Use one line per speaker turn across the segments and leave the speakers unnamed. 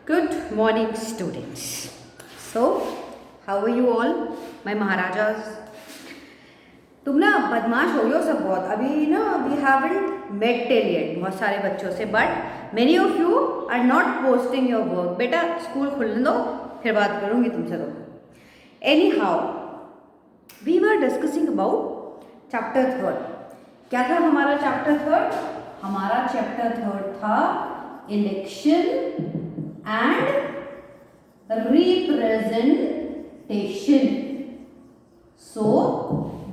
Good morning, students. So, how are you all, my Maharajas? तुम ना बदमाश हो गए हो सब बहुत. अभी ना we haven't met till yet बहुत सारे बच्चों से, but many of you are not posting your work. बेटा स्कूल खुलने दो, फिर बात करूँगी तुमसे तो. Anyhow, we were discussing about chapter 3. क्या था हमारा chapter 3? हमारा chapter 3 था election and representation. So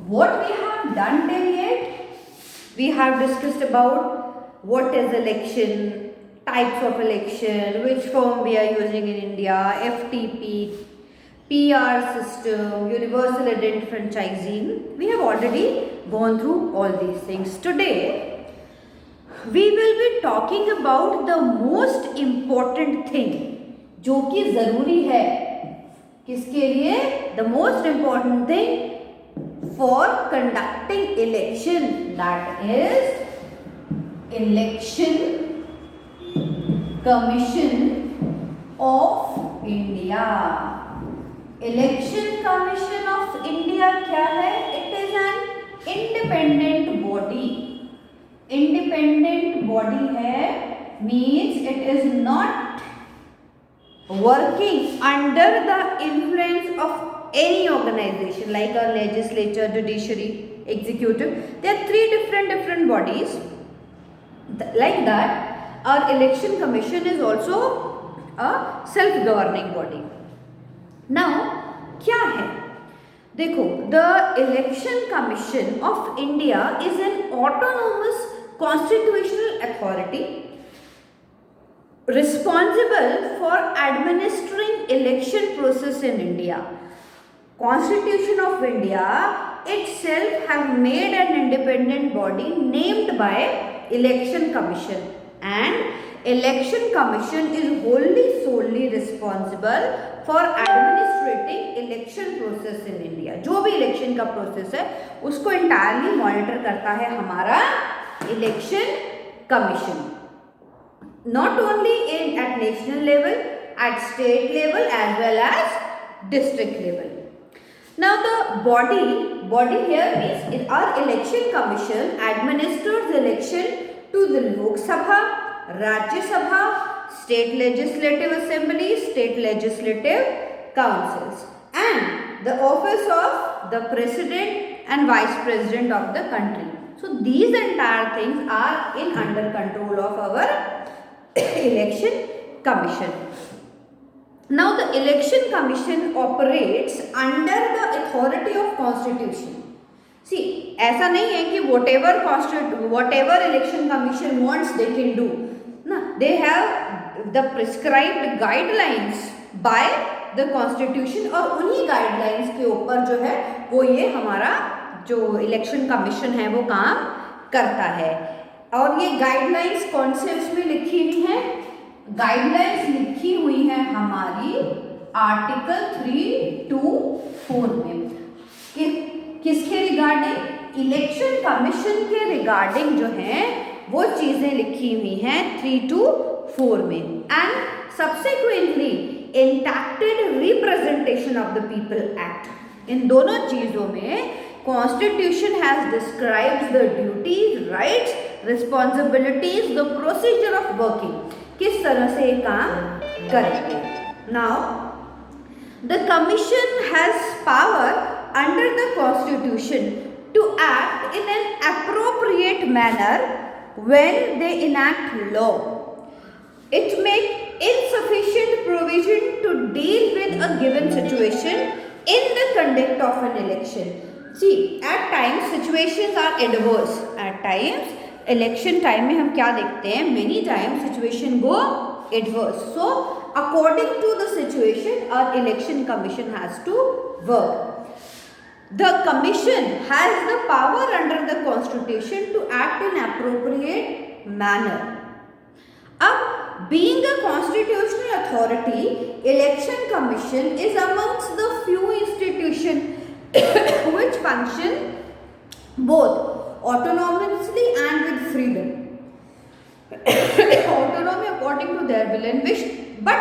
what we have done till yet, we have discussed about what is election, types of election, which form we are using in India, FTP, PR system, universal identifranchising. We have already gone through all these things. Today we will be talking about the most important thing जो कि ज़रूरी है किसके लिए, the most important thing for conducting election, that is election commission of India. Election commission of India क्या है? It is an independent body. Independent body है means it is not working under the influence of any organization like a legislature, judiciary, executive. There are three different bodies. Like that, our election commission is also a self-governing body. Now, क्या है? देखो, the election commission of India is an autonomous constitutional authority responsible for administering election process in India. Constitution of India itself have made an independent body named by election commission, and election commission is wholly solely responsible for administrating election process in India. जो भी election का process है उसको entirely monitor करता है हमारा election commission. Not only at national level, at state level as well as district level. Now the body here means our election commission administers election to the Lok Sabha, Rajya Sabha, state legislative assemblies, state legislative councils, and the office of the president and vice president of the country. So these entire things are in under control of our election commission. Now the election commission operates under the authority of constitution. See, ऐसा नहीं है कि whatever election commission wants they can do. ना, they have the prescribed guidelines by the constitution और उन्हीं guidelines के ऊपर जो है वो ये हमारा जो election commission है वो काम करता है. और ये गाइडलाइंस कौन से उसमें लिखी हुई हैं? गाइडलाइंस लिखी हुई है हमारी आर्टिकल 324 में. किसके रिगार्डिंग? इलेक्शन कमीशन के रिगार्डिंग जो है वो चीजें लिखी हुई हैं 324 में. And subsequently enacted representation of the people act. इन दोनों चीजों में Constitution has described the duties, rights, responsibilities, the procedure of working. किस तरह से ये काम करेंगे. Now, the Commission has power under the Constitution to act in an appropriate manner when they enact law. It makes insufficient provision to deal with a given situation in the conduct of an election. See, at times situations are adverse. At times, election time में हम क्या देखते हैं? Many times situation go adverse. So, according to the situation, our election commission has to work. The commission has the power under the constitution to act in appropriate manner. अब, being a constitutional authority, election commission is amongst the few institutions which function both autonomously and with freedom. autonomy according to their will and wish, but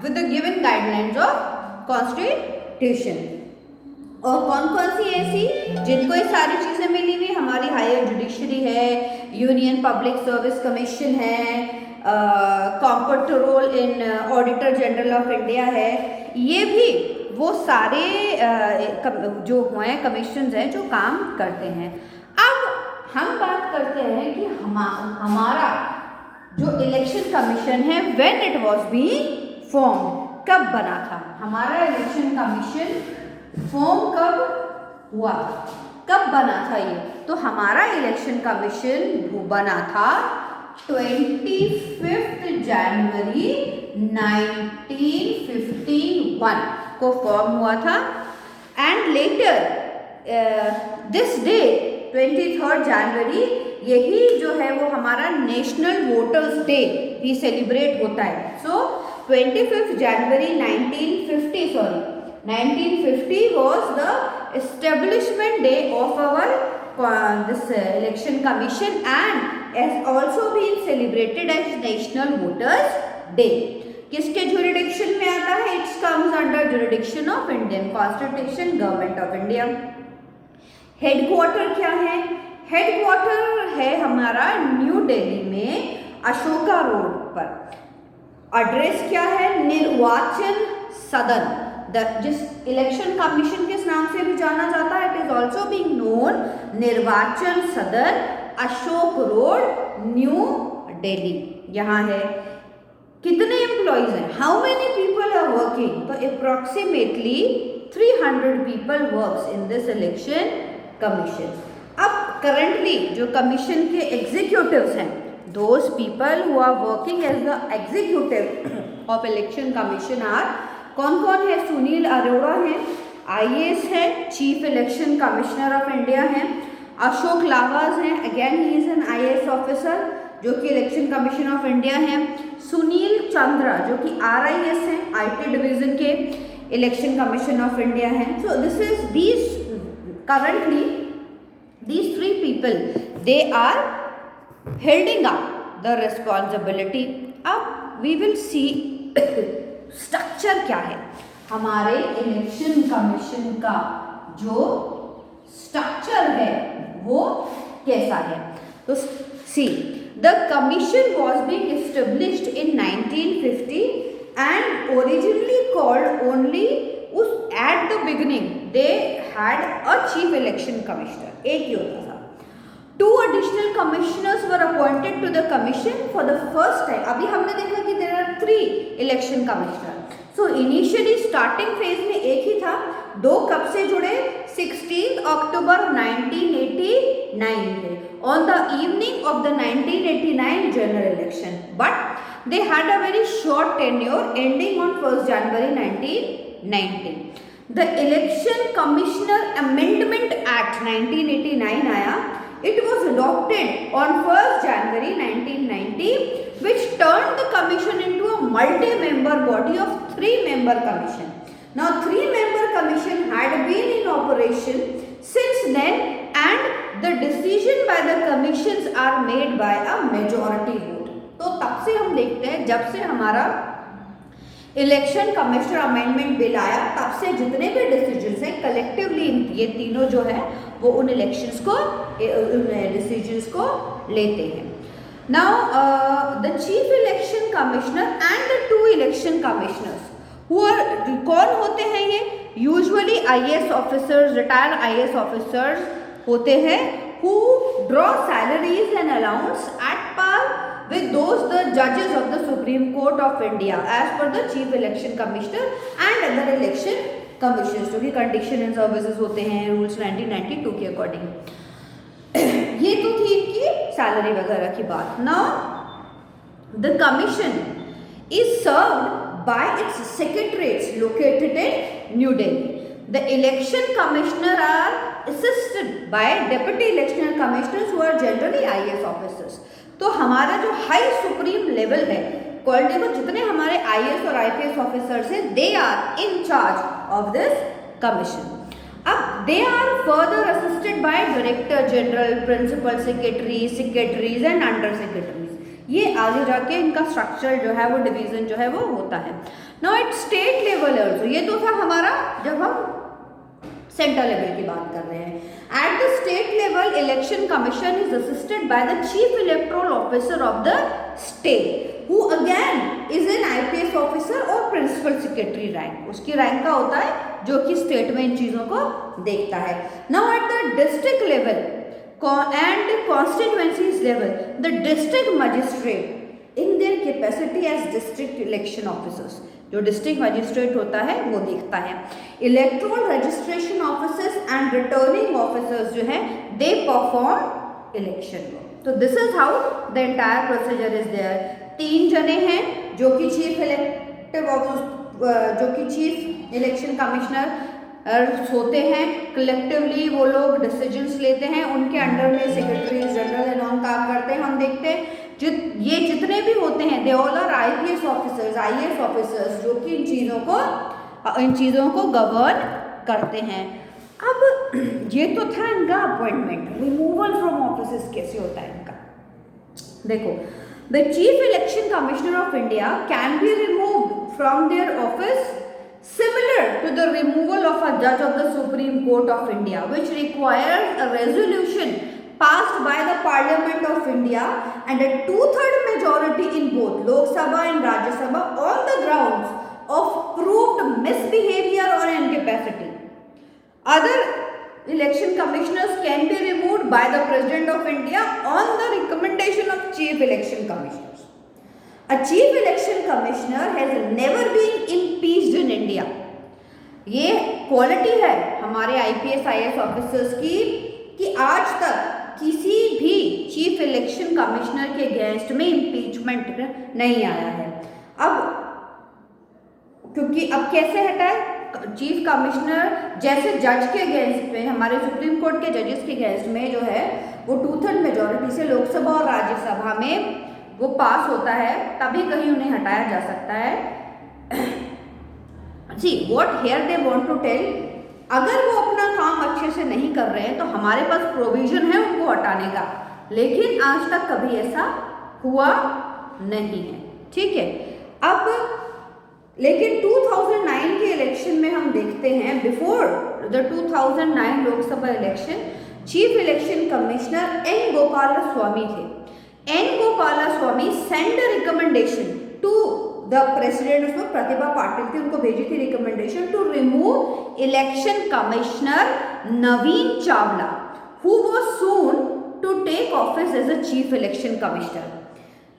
with the given guidelines of constitution. और कौन कौन सी ऐसी जिनको ये सारी चीज़ें मिली हुई, हमारी हायर जुडिशरी है, यूनियन पब्लिक सर्विस कमीशन है, competent in auditor general of India है, ये भी वो सारे जो हुए कमीशन हैं जो काम करते हैं। अब हम बात करते हैं कि हमारा जो इलेक्शन कमीशन है when it was being form, कब बना था हमारा इलेक्शन कमीशन, फॉर्म कब हुआ, कब बना था ये? तो हमारा इलेक्शन कमीशन बना था 25 जनवरी 1951 को फॉर्म हुआ था। एंड लेटर दिस डे 23 जनवरी, यही जो है वो हमारा नेशनल वोटर्स डे भी सेलिब्रेट होता है। सो 25 जनवरी 1950 was the establishment day of our this election commission and has also been celebrated as National Voters Day. किसके jurisdiction में आता है? It comes under jurisdiction of Indian Constitution, Government of India. Headquarter क्या है? Headquarter है हमारा new Delhi में Ashoka road पर। एड्रेस क्या है? निर्वाचन सदन, जिस इलेक्शन कमीशन किस नाम से भी जाना जाता है, it is also being known निर्वाचन सदन, अशोक रोड, न्यू दिल्ली। यहाँ है। कितने एम्प्लॉइज हैं? How many people are working? तो approximately 300 people works in this election commission. अब करंटली जो कमीशन के एग्जीक्यूटिव्स हैं, those people who are working as the executive of election commission are, कौन कौन है? सुनील अरोड़ा हैं, आईएएस है, chief election commissioner of India हैं। अशोक लावाज हैं, again he is an IAS officer जो कि इलेक्शन कमीशन ऑफ इंडिया हैं। सुनील चंद्रा जो कि आरआईएस हैं, आईटी डिवीजन के इलेक्शन कमीशन ऑफ इंडिया हैं। So this is these currently these three people, they are holding up the responsibility. अब we will see स्ट्रक्चर क्या है हमारे इलेक्शन कमीशन का, जो स्ट्रक्चर है वो कैसा है। तो see, the commission was being established in 1950 and originally called only, उस at the beginning they had a chief election commissioner, एक ही होता था। 2 additional commissioners were appointed to the commission for the first time. अभी हमने देखा कि there are 3 election commissioners. So initially starting phase में एक ही था। 2 कब से जुड़े? 16 अक्टूबर 1989 थे, on the evening of the 1989 general election. But they had a very short tenure ending on 1st January 1990. The Election Commissioner Amendment Act 1989 आया। It was adopted on 1st January 1990, which turned the commission into a multi-member body of 3-member commission. Now, 3-member commission had been in operation since then, and the decision by the commissions are made by a majority vote. तो तब से हम देखते हैं, जब से हमारा election commissioner amendment bill आया, तब से जितने भी डिसीजंस हैं कलेक्टिवली ये तीनों जो है वो उन इलेक्शंस को, उन डिसीजंस को लेते हैं। Now the chief election commissioner and the 2 election commissioners who are, कौन होते हैं ये? Usually IAS officers, retired IAS officers होते हैं, who draw salaries and allowance at par with those the judges of the Supreme Court of India as per the Chief Election Commissioner and other election commissions, जो कि condition and services होते हैं rules 1992 के according. ये तो थी इनकी salary वगैरह की बात। Now the commission is served by its secretariats located in New Delhi. The election commissioner are assisted by deputy election commissioners who are generally IAS officers. तो हमारा जो हाई सुप्रीम लेवल है, क्वालिटी को जितने हमारे आईएएस और IPS officers हैं, they are in charge of this commission. अब they are further assisted by director general, principal secretary, secretaries and under secretaries. ये आगे जाके इनका स्ट्रक्चर जो है वो डिवीजन जो है वो होता है। Now eight state level also, ये तो था हमारा जब हम सेंट्रल लेवल की बात कर रहे हैं। At the state level election commission is assisted by the chief electoral officer of the state who again is an IPS officer और प्रिंसिपल सेक्रेटरी रैंक, उसकी रैंक का होता है जो कि स्टेट में इन चीजों को देखता है। Now at the district level and constituencies level the district magistrate in their capacity as district election officers, जो डिस्ट्रिक्ट मजिस्ट्रेट होता है वो देखता है। Electoral registration officers and returning officers जो है दे परफॉर्म इलेक्शन। तो this is how the entire procedure is there. 3 जने हैं जो कि चीफ इलेक्शन कमिश्नर होते हैं, कलेक्टिवली वो लोग डिसीजंस लेते हैं, उनके अंडर में सेक्रेटरी जनरल एंड ऑन काम करते हैं। हम देखते हैं ये जितने भी होते हैं they all are IPS officers, IAS officers, जो कि इन चीज़ों को गवर्न करते हैं। अब ये तो था इनका अपॉइंटमेंट, रिमूवल फ्रॉम ऑफिस कैसे होता है इनका। देखो, the chief election commissioner of India can be removed from their office similar to the removal of a judge of the Supreme Court of India, which requires a resolution passed by the Parliament of India and a 2/3 majority in both Lok Sabha and Rajya Sabha on the grounds of proved misbehavior or incapacity. Other election commissioners can be removed by the President of India on the recommendation of Chief Election Commissioners. A chief election commissioner has never been impeached in India. ये quality है हमारे IPS IAS officers की कि आज तक किसी भी chief election commissioner के अगेंस्ट में इम्पीचमेंट नहीं आया है। अब क्योंकि अब कैसे हटाए, चीफ कमिश्नर जैसे जज के अगेंस्ट में, हमारे सुप्रीम कोर्ट के जजेस के अगेंस्ट में जो है वो 2/3 मेजोरिटी से लोकसभा और राज्यसभा में वो पास होता है, तभी कहीं उन्हें हटाया जा सकता है। जी what here they want to tell, अगर वो अपना काम अच्छे से नहीं कर रहे हैं तो हमारे पास प्रोविजन है उनको हटाने का, लेकिन आज तक कभी ऐसा हुआ नहीं है। ठीक है, अब लेकिन 2009 के इलेक्शन में हम देखते हैं, before the 2009 Lok Sabha election chief election commissioner N. Gopalaswami थे। N. Gopalaswami send a recommendation to the president, उसमें प्रतिभा पाटिल थी, उनको भेजी थी recommendation to remove election commissioner Navin Chawla who was soon to take office as a chief election commissioner.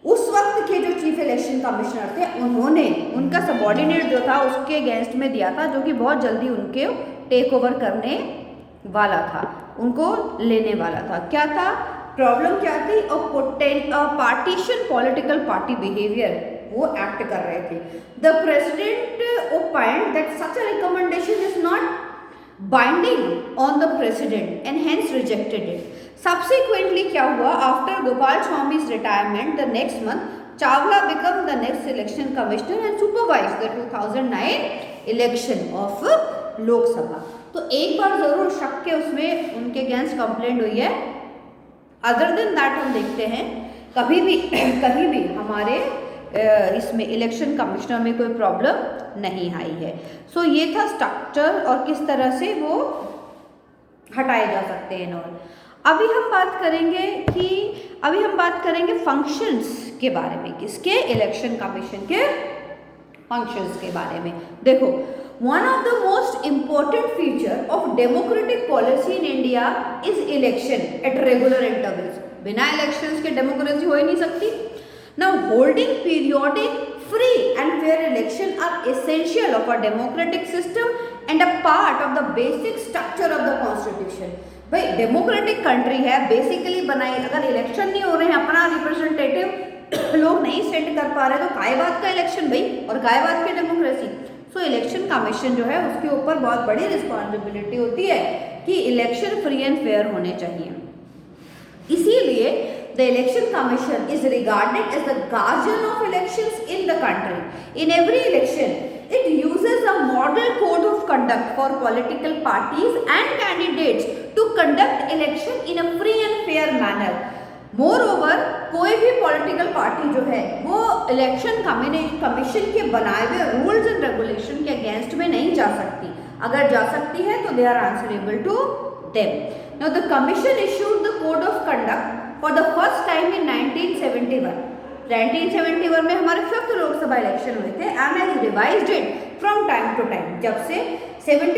उस वक्त के जो चीफ इलेक्शन कमिश्नर थे उन्होंने उनका सबॉर्डिनेट जो था उसके अगेंस्ट में दिया था, जो कि बहुत जल्दी उनके टेक ओवर करने वाला था, उनको लेने वाला था। क्या था प्रॉब्लम, क्या थी, पार्टीशन पॉलिटिकल पार्टी बिहेवियर वो एक्ट कर रहे थे। The president opined that such a recommendation is not binding on the president and hence rejected it. Subsequently क्या हुआ, after Gopalaswami's retirement the next month Chawla became the next election commissioner and supervised the 2009 election of Lok Sabha। तो एक बार जरूर शक के उसमें उनके against complaint हुई है। अदर देन दैट हम देखते हैं कहीं भी हमारे इसमें इलेक्शन कमिश्नर में कोई प्रॉब्लम नहीं आई है। सो ये था स्ट्रक्चर और किस तरह से वो हटाए जा सकते हैं। और अभी हम बात करेंगे फंक्शंस के बारे में, किसके, इलेक्शन कमीशन के फंक्शंस के बारे में। देखो, one of the most important feature of democratic policy in India is election at regular intervals. बिना इलेक्शंस के डेमोक्रेसी हो ही नहीं सकती। Now holding periodic free and fair election are essential of a democratic system and a part of the basic structure of the constitution। भाई democratic country है, basically बनाई, अगर election नहीं हो रहे हैं, अपना रिप्रेजेंटेटिव लोग नहीं सेट कर पा रहे तो काय बात का इलेक्शन भाई, और काय बात की डेमोक्रेसी। सो इलेक्शन कमीशन जो है उसके ऊपर बहुत बड़ी रिस्पॉन्सिबिलिटी होती है कि इलेक्शन फ्री एंड फेयर होने चाहिए। इसीलिए the election commission is regarded as the guardian of elections in the country. In every election it uses a model code of conduct for political parties and candidates to conduct election in a free and fair manner। More over कोई भी political party जो है वो election commission के बनाए हुए rules and regulation के against में नहीं जा सकती, अगर जा सकती है तो they are answerable to them. Now the commission issued the code of conduct for the first time in 1971। 1971 में हमारे 5th लोकसभा इलेक्शन हुए थे and has revised it from time to time. जब से 71